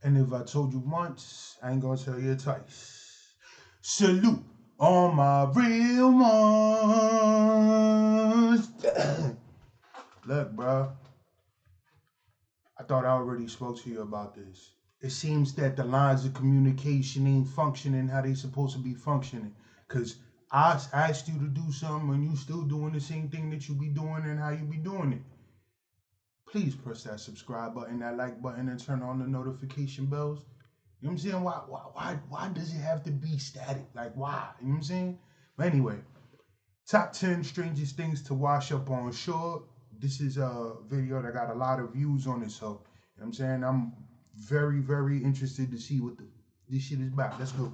And if I told you once, I ain't gonna tell you twice. Salute all my real ones. Look, bro. I thought I already spoke to you about this. It seems that the lines of communication ain't functioning how they supposed to be functioning. Because I asked you to do something and you still doing the same thing that you be doing and how you be doing it. Please press that subscribe button, that like button, and turn on the notification bells. You know what I'm saying? Why does it have to be static? Like, why? You know what I'm saying? But anyway, top 10 strangest things to wash up on shore. This is a video that got a lot of views on it, so, you know what I'm saying? I'm very, very interested to see what this shit is about. Let's go.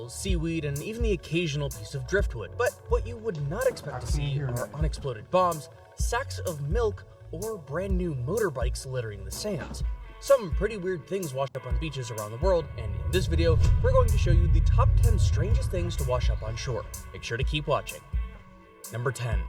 Seaweed, and even the occasional piece of driftwood. But what you would not expect to see are unexploded bombs, sacks of milk, or brand new motorbikes littering the sands. Some pretty weird things washed up on beaches around the world, and in this video, we're going to show you the top 10 strangest things to wash up on shore. Make sure to keep watching. Number 10.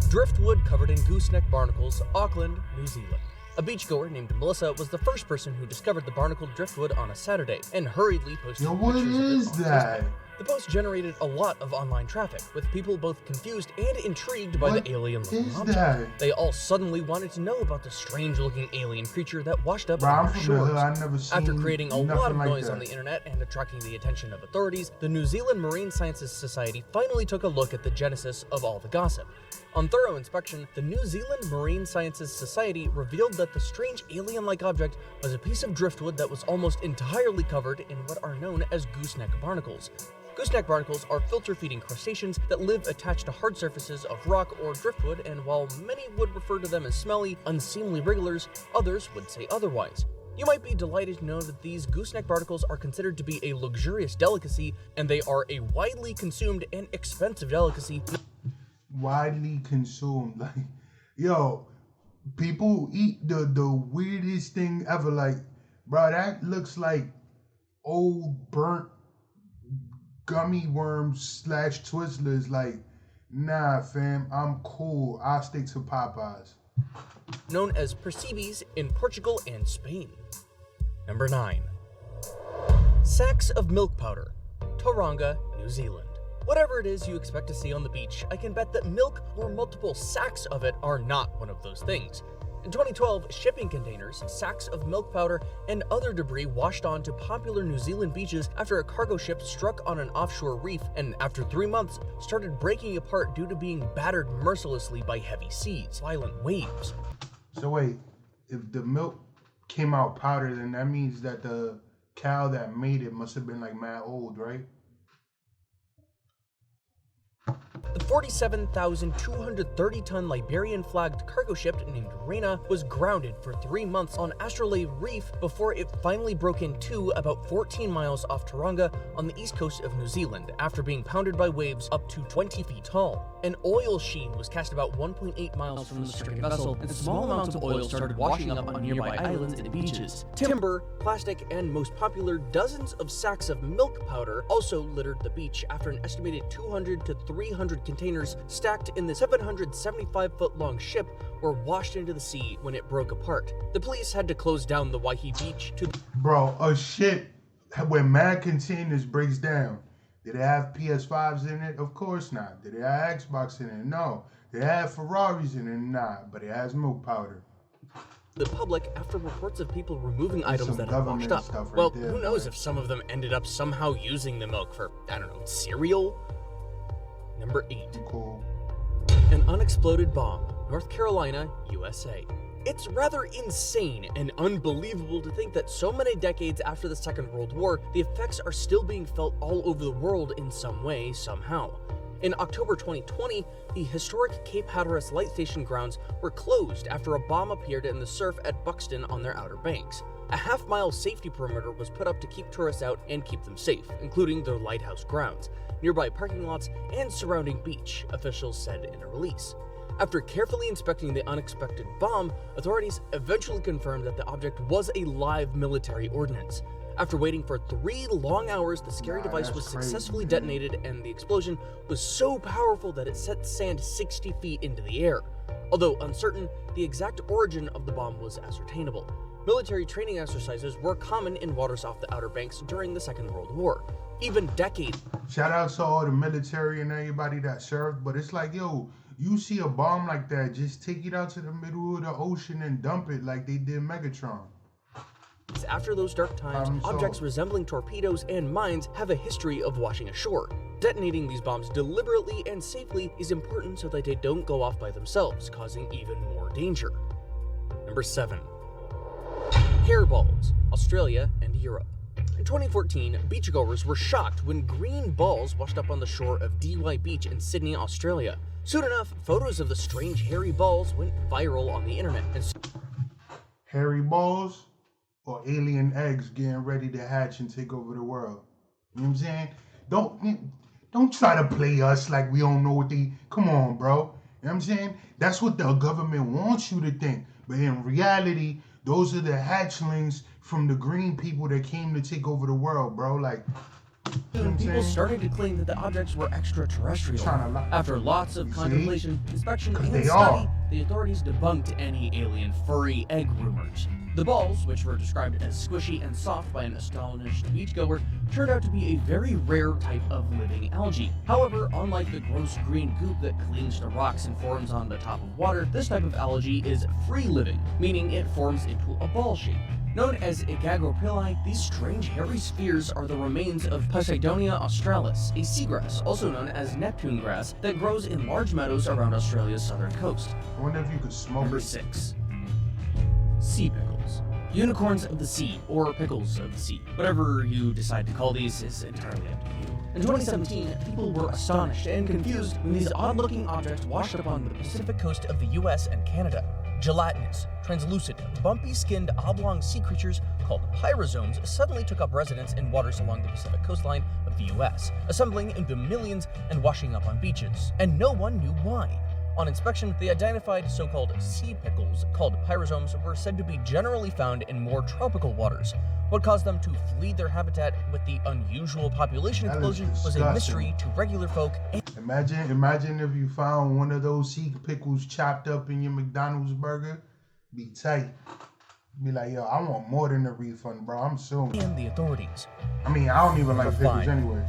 Driftwood covered in gooseneck barnacles, Auckland, New Zealand. A beachgoer named Melissa was the first person who discovered the barnacled driftwood on a Saturday and hurriedly posted what pictures is of it on that? Facebook. The post generated a lot of online traffic, with people both confused and intrigued by the alien-looking object. They all suddenly wanted to know about the strange-looking alien creature that washed up on our shores. After creating a lot of noise on the internet and attracting the attention of authorities, the New Zealand Marine Sciences Society finally took a look at the genesis of all the gossip. On thorough inspection, the New Zealand Marine Sciences Society revealed that the strange alien-like object was a piece of driftwood that was almost entirely covered in what are known as gooseneck barnacles. Gooseneck barnacles are filter-feeding crustaceans that live attached to hard surfaces of rock or driftwood, and while many would refer to them as smelly, unseemly wrigglers, others would say otherwise. You might be delighted to know that these gooseneck barnacles are considered to be a luxurious delicacy, and they are a widely consumed and expensive delicacy. Widely consumed, like, yo, people eat the weirdest thing ever. Like, bro, that looks like old burnt gummy worms / Twizzlers. Like, nah, fam, I'm cool. I'll stick to Popeyes. Known as percebes in Portugal and Spain. Number 9. Sacks of milk powder, Tauranga, New Zealand. Whatever it is you expect to see on the beach, I can bet that milk or multiple sacks of it are not one of those things. In 2012, shipping containers, sacks of milk powder, and other debris washed onto popular New Zealand beaches after a cargo ship struck on an offshore reef and, after 3 months, started breaking apart due to being battered mercilessly by heavy seas, violent waves. So wait, if the milk came out powdered, then that means that the cow that made it must have been like mad old, right? The 47,230-ton Liberian-flagged cargo ship named Reina was grounded for 3 months on Astrolabe Reef before it finally broke in two about 14 miles off Tauranga on the east coast of New Zealand after being pounded by waves up to 20 feet tall. An oil sheen was cast about 1.8 miles from the stricken vessel, and small amounts of oil started washing up on nearby islands and beaches. Timber, plastic, and most popular, dozens of sacks of milk powder also littered the beach after an estimated 200 to 300 containers stacked in the 775-foot-long ship were washed into the sea when it broke apart. The police had to close down the Waihi beach to... Bro, a ship where mad containers breaks down. Did it have PS5s in it? Of course not. Did it have Xbox in it? No. Did it have Ferraris in it? Nah. But it has milk powder. The public after reports of people removing items that had washed up. Well, who knows if some of them ended up somehow using the milk for, I don't know, cereal? Number 8. Cool. An unexploded bomb, North Carolina, USA. It's rather insane and unbelievable to think that so many decades after the Second World War, the effects are still being felt all over the world in some way, somehow. In October 2020, the historic Cape Hatteras Light Station grounds were closed after a bomb appeared in the surf at Buxton on their Outer Banks. A half-mile safety perimeter was put up to keep tourists out and keep them safe, including their lighthouse grounds, nearby parking lots, and surrounding beach, officials said in a release. After carefully inspecting the unexpected bomb, authorities eventually confirmed that the object was a live military ordnance. After waiting for 3 long hours, the scary device was successfully detonated, and the explosion was so powerful that it set sand 60 feet into the air. Although uncertain, the exact origin of the bomb was ascertainable. Military training exercises were common in waters off the Outer Banks during the Second World War. Even decades. Shout out to all the military and everybody that served, but it's like, yo, you see a bomb like that, just take it out to the middle of the ocean and dump it like they did Megatron. After those dark times, objects resembling torpedoes and mines have a history of washing ashore. Detonating these bombs deliberately and safely is important so that they don't go off by themselves, causing even more danger. Number 7. Hairballs, Australia and Europe. In 2014, beachgoers were shocked when green balls washed up on the shore of DY Beach in Sydney, Australia. Soon enough, photos of the strange hairy balls went viral on the internet. Hairy balls or alien eggs getting ready to hatch and take over the world. You know what I'm saying? Don't try to play us like we don't know what they... Come on, bro. You know what I'm saying? That's what the government wants you to think. But in reality, those are the hatchlings from the green people that came to take over the world, bro. Like, you know people started to claim that the objects were extraterrestrial. After lots of contemplation, inspection, and study, the authorities debunked any alien furry egg rumors. The balls, which were described as squishy and soft by an astonished beachgoer, turned out to be a very rare type of living algae. However, unlike the gross green goop that clings to rocks and forms on the top of water, this type of algae is free-living, meaning it forms into a ball shape. Known as Igagropilli, these strange hairy spheres are the remains of Poseidonia australis, a seagrass, also known as Neptune grass, that grows in large meadows around Australia's southern coast. I wonder if you could smoke. Number 6. Sea pickles. Unicorns of the sea, or pickles of the sea. Whatever you decide to call these is entirely up to you. In 2017, people were astonished and confused when these odd-looking objects washed up on the Pacific coast of the US and Canada. Gelatinous, translucent, bumpy-skinned oblong sea creatures called pyrozones suddenly took up residence in waters along the Pacific coastline of the US, assembling into millions and washing up on beaches. And no one knew why. On inspection, the identified so-called sea pickles, called pyrozomes, were said to be generally found in more tropical waters. What caused them to flee their habitat with the unusual population explosion was a mystery to regular folk. Imagine if you found one of those sea pickles chopped up in your McDonald's burger. Be tight. Be like, yo, I want more than a refund, bro. I'm suing. And the authorities. I mean, I don't even like pickles anyway.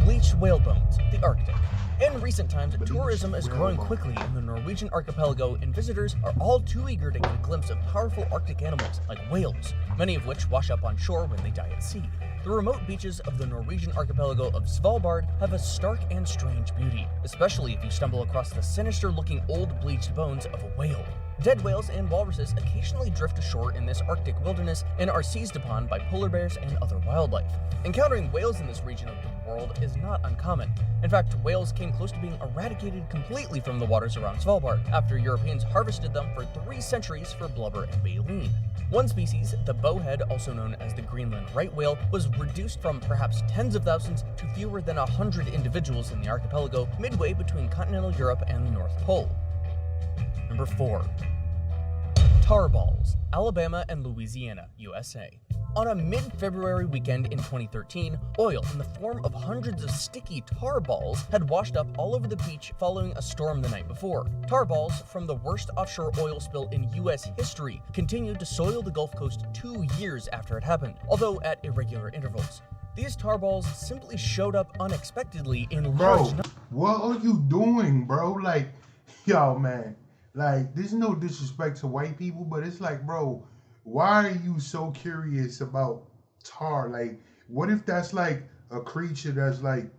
Bleached whale bones, the Arctic. In recent times, tourism is growing quickly in the Norwegian archipelago, and visitors are all too eager to get a glimpse of powerful Arctic animals like whales, many of which wash up on shore when they die at sea. The remote beaches of the Norwegian archipelago of Svalbard have a stark and strange beauty, especially if you stumble across the sinister-looking old bleached bones of a whale. Dead whales and walruses occasionally drift ashore in this Arctic wilderness and are seized upon by polar bears and other wildlife. Encountering whales in this region of the world is not uncommon. In fact, whales came close to being eradicated completely from the waters around Svalbard after Europeans harvested them for 3 centuries for blubber and baleen. One species, the bowhead, also known as the Greenland right whale, was reduced from perhaps tens of thousands to fewer than 100 individuals in the archipelago midway between continental Europe and the North Pole. Number 4. Tar balls, Alabama and Louisiana, USA. On a mid-February weekend in 2013, oil in the form of hundreds of sticky tar balls had washed up all over the beach following a storm the night before. Tar balls from the worst offshore oil spill in U.S. history continued to soil the Gulf Coast 2 years after it happened, although at irregular intervals. These tar balls simply showed up unexpectedly in large numbers. What are you doing, bro? Like, yo, man. Like, there's no disrespect to white people, but it's like, bro, why are you so curious about tar? Like, what if that's like a creature that's like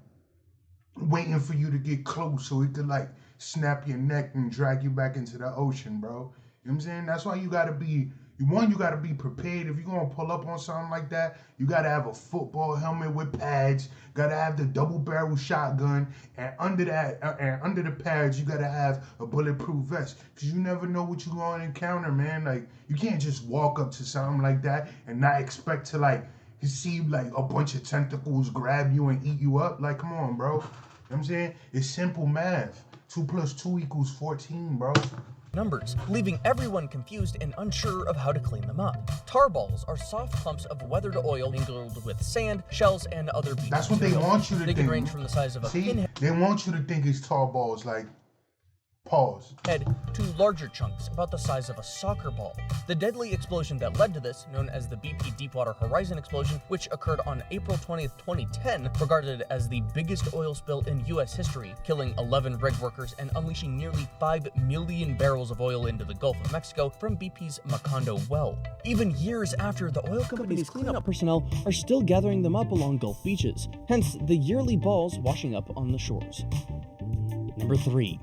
waiting for you to get close so it could like snap your neck and drag you back into the ocean, bro? You know what I'm saying? That's why you gotta be, you gotta be prepared. If you're gonna pull up on something like that, you gotta have a football helmet with pads, gotta have the double barrel shotgun, and under the pads, you gotta have a bulletproof vest. Cause you never know what you're gonna encounter, man. Like, you can't just walk up to something like that and not expect to like see like a bunch of tentacles grab you and eat you up. Like, come on, bro. You know what I'm saying? It's simple math. 2 + 2 = 14, bro. Numbers, leaving everyone confused and unsure of how to clean them up. Tar balls are soft clumps of weathered oil mingled with sand, shells, and other beach. That's what they want you to think. They can range from the size of a pinhead. They want you to think it's tar balls. Like, Pause. Head to larger chunks about the size of a soccer ball. The deadly explosion that led to this, known as the BP Deepwater Horizon explosion, which occurred on April 20th, 2010, regarded as the biggest oil spill in U.S. history, killing 11 rig workers and unleashing nearly 5 million barrels of oil into the Gulf of Mexico from BP's Macondo well. Even years after, the oil company's cleanup personnel are still gathering them up along Gulf beaches, hence the yearly balls washing up on the shores. Number 3.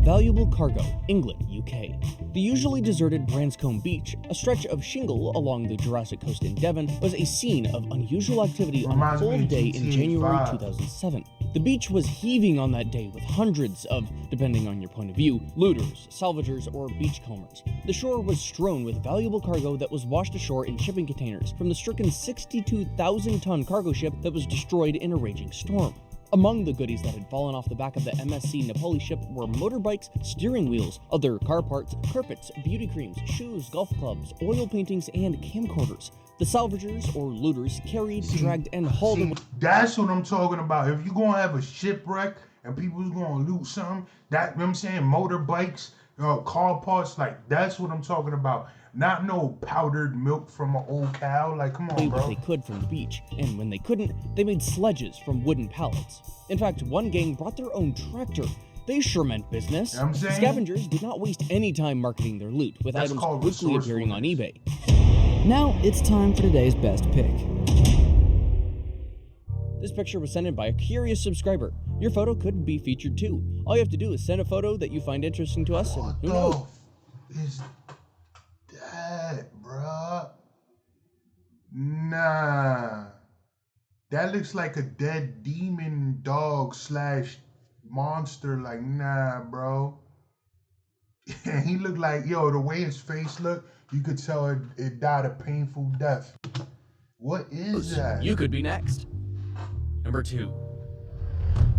Valuable cargo, England, UK. The usually deserted Branscombe Beach, a stretch of shingle along the Jurassic coast in Devon, was a scene of unusual activity on a cold day in January 2007. The beach was heaving on that day with hundreds of, depending on your point of view, looters, salvagers, or beachcombers. The shore was strewn with valuable cargo that was washed ashore in shipping containers from the stricken 62,000-ton cargo ship that was destroyed in a raging storm. Among the goodies that had fallen off the back of the MSC Napoli ship were motorbikes, steering wheels, other car parts, carpets, beauty creams, shoes, golf clubs, oil paintings, and camcorders. The salvagers, or looters, carried, dragged, and hauled them. That's what I'm talking about. If you're gonna have a shipwreck and people's gonna loot something, that, you know what I'm saying, motorbikes, car parts, like, that's what I'm talking about. Not no powdered milk from an old cow. Like, come on, bro. What they could from the beach, and when they couldn't, they made sledges from wooden pallets. In fact, one gang brought their own tractor. They sure meant business. Scavengers did not waste any time marketing their loot, with items quickly appearing on eBay. Now it's time for today's best pick. This picture was sent in by a curious subscriber. Your photo could be featured too. All you have to do is send a photo that you find interesting to us, and who knows? Is that, bruh? Nah. That looks like a dead demon dog / monster. Like, nah, bro. He looked like, yo, the way his face looked, you could tell it died a painful death. What is that? You could be next. Number 2.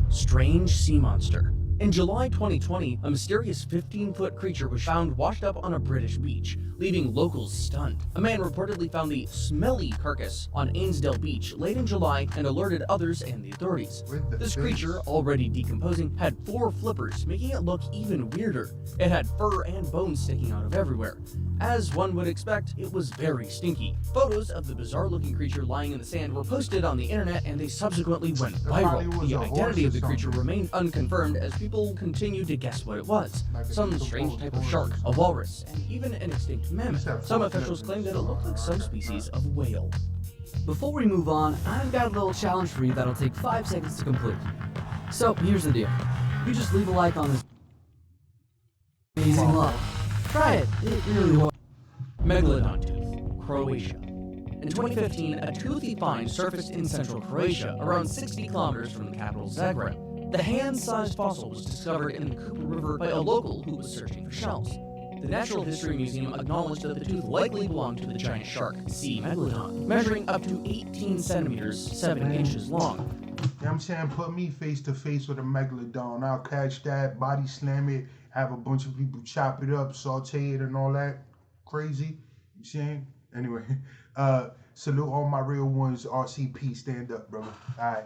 Strange sea monster. In July 2020, a mysterious 15-foot creature was found washed up on a British beach, leaving locals stunned. A man reportedly found the smelly carcass on Ainsdale Beach late in July and alerted others and the authorities. This creature, already decomposing, had 4 flippers, making it look even weirder. It had fur and bones sticking out of everywhere. As one would expect, it was very stinky. Photos of the bizarre-looking creature lying in the sand were posted on the internet, and they subsequently went viral. The identity of the creature remained unconfirmed as people continued to guess what it was. Some strange type of shark, a walrus, and even an extinct mammoth. Some officials claim that it looked like some species of whale. Before we move on, I've got a little challenge for you that'll take 5 seconds to complete. So, here's the deal. You just leave a like on this amazing love. Try it. It really will. Megalodon tooth, Croatia. In 2015, a toothy find surfaced in central Croatia, around 60 kilometers from the capital Zagreb. The hand-sized fossil was discovered in the Kupa River by a local who was searching for shells. The Natural History Museum acknowledged that the tooth likely belonged to the giant shark, C. megalodon, measuring up to 18 centimeters, 7 inches long. You know what I'm saying? Put me face to face with a megalodon. I'll catch that, body slam it, have a bunch of people chop it up, saute it, and all that crazy. You saying? Anyway, salute all my real ones. RCP, stand up, brother. All right.